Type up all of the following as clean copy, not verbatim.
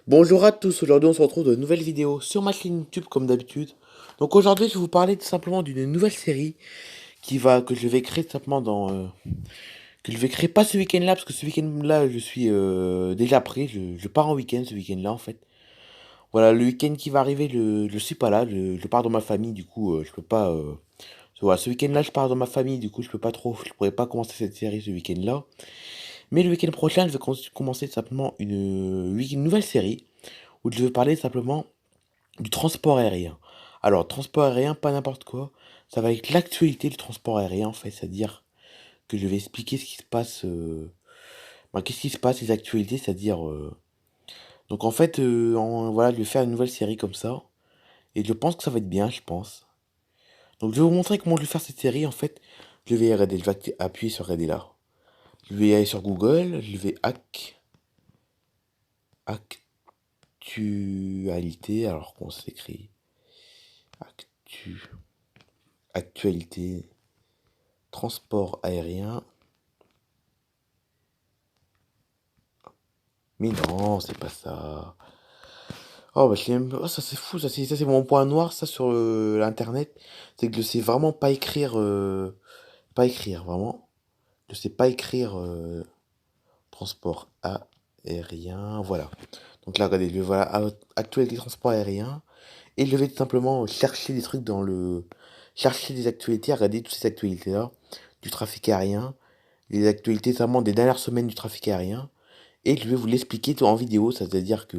Bonjour à tous, aujourd'hui on se retrouve dans une nouvelle vidéo sur ma chaîne YouTube comme d'habitude. Donc aujourd'hui je vais vous parler tout simplement d'une nouvelle série que je vais créer tout simplement que je vais créer pas ce week-end-là parce que ce week-end-là je suis déjà prêt, je pars en week-end ce week-end-là en fait. Voilà, le week-end qui va arriver, je suis pas là, je pars dans ma famille, du coup je peux pas... voilà, ce week-end-là je pars dans ma famille, du coup je pourrais pas commencer cette série ce week-end-là. Mais le week-end prochain je vais commencer tout simplement une nouvelle série où je vais parler simplement du transport aérien. Alors, transport aérien, pas n'importe quoi. Ça va être l'actualité du transport aérien, en fait. C'est-à-dire que je vais expliquer ce qui se passe. Qu'est-ce qui se passe, les actualités, c'est-à-dire. Donc, en fait, voilà, je vais faire une nouvelle série comme ça. Et je pense que ça va être bien, je pense. Donc, je vais vous montrer comment je vais faire cette série. En fait, je vais appuyer sur regarder là. Je vais aller sur Google. Je vais actualité. Alors, qu'on s'écrit actu, actualité, transport aérien. Mais non, c'est pas ça. Oh, bah, oh, ça c'est fou, ça c'est mon point noir, ça sur l'internet. C'est que je sais vraiment pas écrire, pas écrire, vraiment. Je sais pas écrire transport aérien, voilà. Donc là, regardez, voilà, actualité transport aérien. Et je vais tout simplement chercher des trucs chercher des actualités, regarder toutes ces actualités-là, du trafic aérien, les actualités vraiment des dernières semaines du trafic aérien. Et je vais vous l'expliquer tout en vidéo, ça veut dire que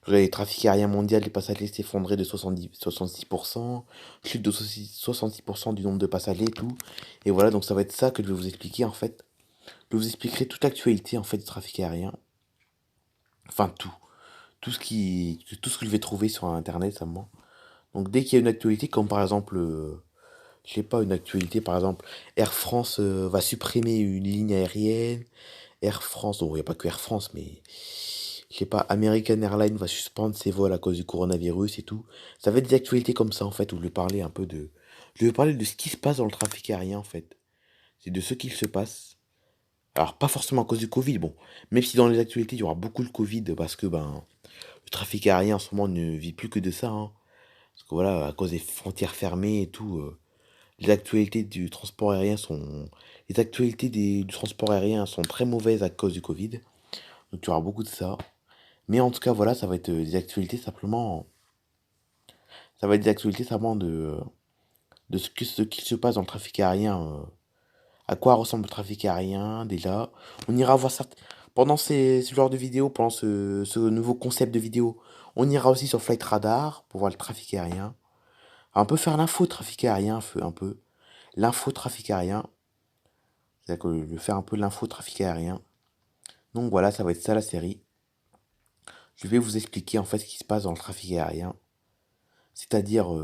le trafic aérien mondial, les passagers s'effondraient de 66%, chute de 66% du nombre de passagers et tout. Et voilà, donc ça va être ça que je vais vous expliquer en fait. Je vous expliquerai toute l'actualité en fait du trafic aérien. Enfin tout. Tout ce que je vais trouver sur internet seulement. Donc dès qu'il y a une actualité, comme par exemple, je sais pas, une actualité par exemple, Air France va supprimer une ligne aérienne. Air France, bon, il n'y a pas que Air France, mais je sais pas, American Airlines va suspendre ses vols à cause du coronavirus et tout. Ça va être des actualités comme ça en fait, où je vais parler un peu de. Je vais parler de ce qui se passe dans le trafic aérien en fait. C'est de ce qu'il se passe. Alors pas forcément à cause du Covid, bon. Même si dans les actualités il y aura beaucoup le Covid parce que ben le trafic aérien en ce moment ne vit plus que de ça, hein. Parce que voilà, à cause des frontières fermées et tout, les actualités du transport aérien sont. Les actualités du transport aérien sont très mauvaises à cause du Covid. Donc il y aura beaucoup de ça. Mais en tout cas, voilà, ça va être des actualités simplement. Ça va être des actualités simplement de ce qui se passe dans le trafic aérien. À quoi ressemble le trafic aérien, déjà. On ira voir ça. Pendant ce genre de vidéo, pendant ce nouveau concept de vidéo, on ira aussi sur Flight Radar pour voir le trafic aérien. Un peu faire l'info trafic aérien, un peu. L'info trafic aérien. C'est-à-dire que je vais faire un peu l'info trafic aérien. Donc voilà, ça va être ça la série. Je vais vous expliquer en fait ce qui se passe dans le trafic aérien. C'est-à-dire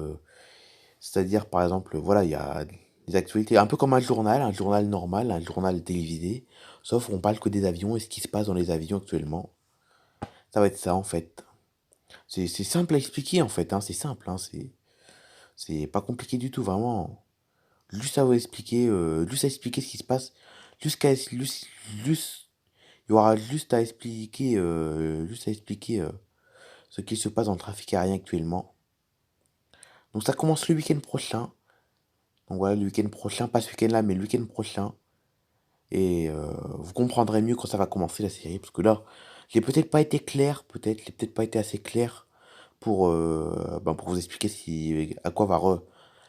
C'est-à-dire, par exemple, voilà, il y a des actualités, un peu comme un journal normal, un journal télévisé, sauf qu'on parle que des avions et ce qui se passe dans les avions actuellement. Ça va être ça, en fait. C'est simple à expliquer, en fait, hein, c'est simple, hein, c'est pas compliqué du tout, vraiment. Juste à vous expliquer, juste à expliquer ce qui se passe, juste, il y aura juste à expliquer ce qui se passe dans le trafic aérien actuellement. Donc ça commence le week-end prochain. Donc voilà, le week-end prochain, pas ce week-end-là, mais le week-end prochain. Et vous comprendrez mieux quand ça va commencer la série. Parce que là, j'ai peut-être pas été clair, peut-être, j'ai peut-être pas été assez clair pour vous expliquer à quoi va re.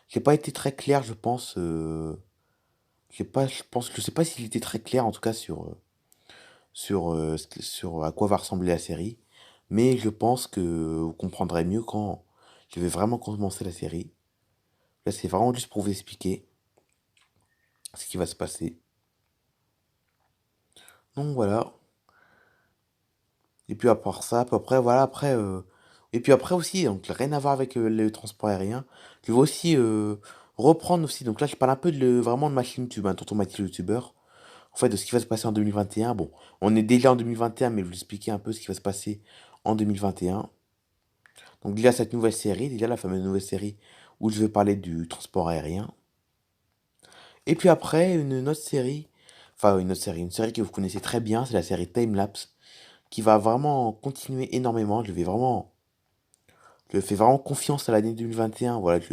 J'ai pas été très clair, je pense. Je sais pas s'il était très clair en tout cas sur à quoi va ressembler la série. Mais je pense que vous comprendrez mieux quand je vais vraiment commencer la série. Là, c'est vraiment juste pour vous expliquer ce qui va se passer. Donc voilà. Et puis à part ça, à peu près, voilà, après. Et puis après aussi, donc rien à voir avec le transport aérien. Je vais aussi reprendre aussi. Donc là, je parle un peu vraiment de ma chaîne YouTube, hein, Tonton Mathilde youtubeur. En fait, de ce qui va se passer en 2021. Bon, on est déjà en 2021, mais je vais vous expliquer un peu ce qui va se passer en 2021. Donc déjà cette nouvelle série, déjà la fameuse nouvelle série où je vais parler du transport aérien. Et puis après, une autre série, une série que vous connaissez très bien, c'est la série Timelapse. qui va vraiment continuer énormément. Je fais vraiment confiance à l'année 2021. Voilà,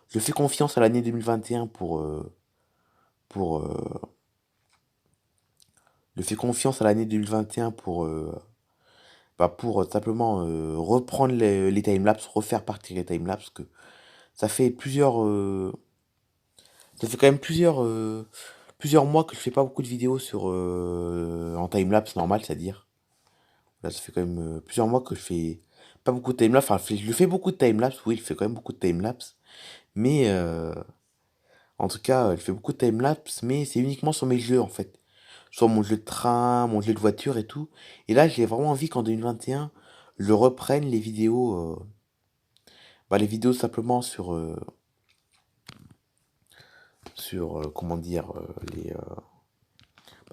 je fais confiance à l'année 2021 pour, je fais confiance à l'année 2021 pour simplement reprendre les timelapses, refaire partir les timelapses. Que ça fait ça fait quand même plusieurs mois que je fais pas beaucoup de vidéos en timelapse normal, c'est-à-dire. Là, ça fait quand même plusieurs mois que je fais pas beaucoup de timelapse. Enfin, je fais beaucoup de timelapse, oui, je fais quand même beaucoup de timelapse. Mais en tout cas, je fais beaucoup de timelapse, mais c'est uniquement sur mes jeux en fait. Sur mon jeu de train, mon jeu de voiture et tout. Et là, j'ai vraiment envie qu'en 2021, je reprenne les vidéos simplement comment dire,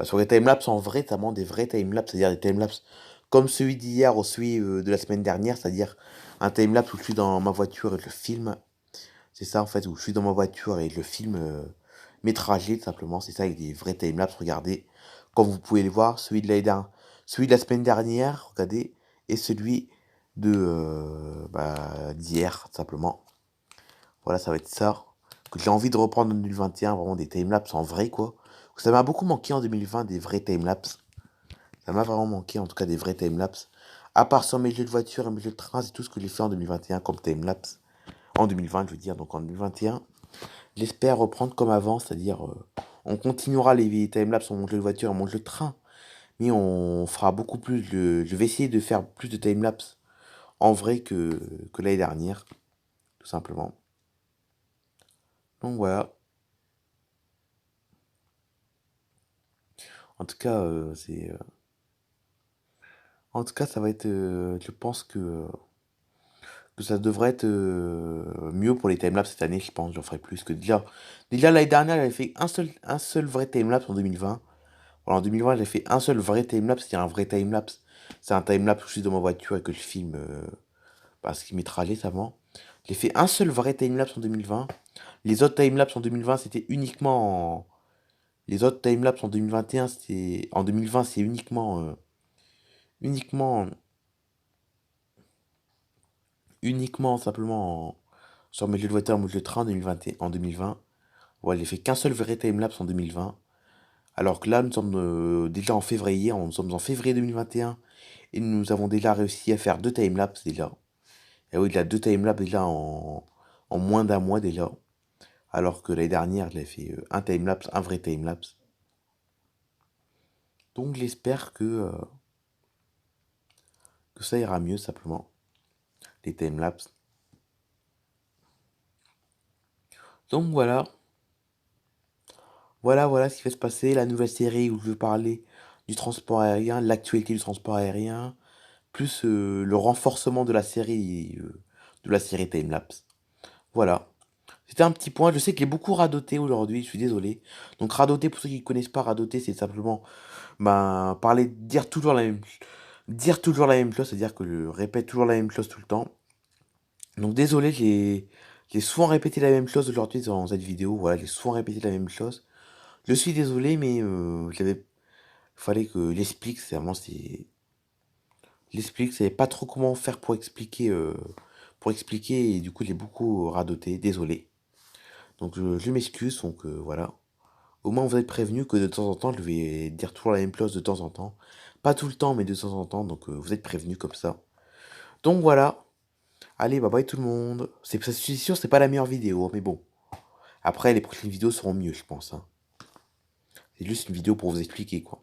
sur les timelapses en vrai, notamment des vrais timelapses, c'est-à-dire des timelapses comme celui d'hier ou celui de la semaine dernière, c'est-à-dire un timelapse où je suis dans ma voiture et je filme. C'est ça en fait, où je suis dans ma voiture et je filme mes trajets tout simplement. C'est ça avec des vrais timelapses, regardez. Comme vous pouvez le voir, celui de la semaine dernière, regardez, et celui d'hier, tout simplement. Voilà, ça va être ça. Que j'ai envie de reprendre en 2021, vraiment des timelapses en vrai, quoi. Ça m'a beaucoup manqué en 2020, des vrais timelapses. Ça m'a vraiment manqué, en tout cas, des vrais timelapses. À part sur mes jeux de voiture et mes jeux de train, c'est tout ce que j'ai fait en 2021 comme timelapse. En 2020, je veux dire, donc en 2021. J'espère reprendre comme avant, c'est-à-dire on continuera les timelapses sur mon jeu de voiture et mon jeu de train, mais on fera beaucoup plus. Je vais essayer de faire plus de timelapses en vrai que l'année dernière, tout simplement. Donc voilà. En tout cas, en tout cas, ça va être. Je pense que ça devrait être mieux pour les timelapses cette année. Je pense, j'en ferai plus que déjà l'année dernière, j'avais fait un seul vrai timelapse en 2020. Voilà, en 2020, j'ai fait un seul vrai timelapse, c'est un vrai timelapse. C'est un timelapse où je suis dans ma voiture et que je filme parce qu'il m'est trajets savant. J'ai fait un seul vrai timelapse en 2020. Les autres timelapses en 2020, c'était uniquement Les autres timelapses en 2021, c'est... En 2020, c'est uniquement... Uniquement, simplement, sur mes jeux de voiture, mes jeux de train en 2020. Ouais, j'ai fait qu'un seul vrai timelapse en 2020. Alors que là, nous sommes déjà en février, nous sommes en février 2021 et nous avons déjà réussi à faire deux timelapses déjà. Et oui, il a deux timelapses déjà en moins d'un mois déjà. Alors que l'année dernière, j'ai fait un timelapse, un vrai timelapse. Donc j'espère que ça ira mieux simplement, les timelapses. Donc voilà, voilà ce qui va se passer. La nouvelle série où je veux parler du transport aérien, l'actualité du transport aérien, plus le renforcement de la série timelapse. Voilà. C'était un petit point. Je sais que j'ai beaucoup radoté aujourd'hui, je suis désolé. Donc radoter, pour ceux qui ne connaissent pas, radoter, c'est simplement dire toujours la même chose, c'est-à-dire que je répète toujours la même chose tout le temps. Donc désolé, j'ai souvent répété la même chose aujourd'hui dans cette vidéo. Voilà, j'ai souvent répété la même chose. Je suis désolé, mais fallait que j'explique. J'explique, je savais pas trop comment faire pour expliquer, et du coup j'ai beaucoup radoté. Désolé. Donc je m'excuse. Donc voilà. Au moins vous êtes prévenu que de temps en temps je vais dire toujours la même chose de temps en temps. Pas tout le temps, mais de temps en temps. Donc vous êtes prévenu comme ça. Donc voilà. Allez, bye bye tout le monde. Je suis sûr, c'est pas la meilleure vidéo, hein, mais bon. Après, les prochaines vidéos seront mieux, je pense, hein. C'est juste une vidéo pour vous expliquer, quoi.